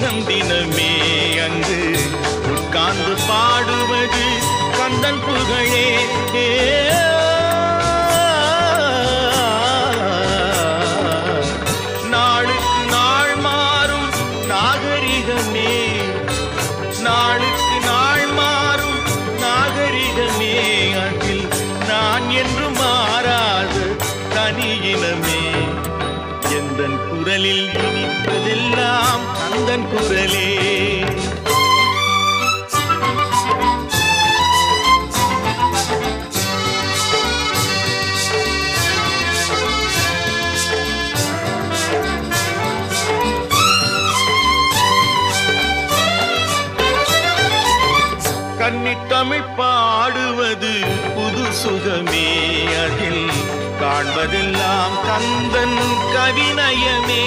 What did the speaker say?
தினம் தினமே அங்கு உட்கார்ந்து பாடுவது கந்தன் புகழே. நாளுக்கு நாள் மாறும் நாகரிகமே, நாளுக்கு நாள் மாறும் நாகரிகமே, அதில் நான் என்று மாறாத தனியினமே. எந்தன் குரலில் இனிப்பதெல்லாம் கந்தன் குரலே. கன்னித்தமிழ் பாடுவது புது சுகமே, அதில் காண்பதெல்லாம் கந்தன் கவிநயமே.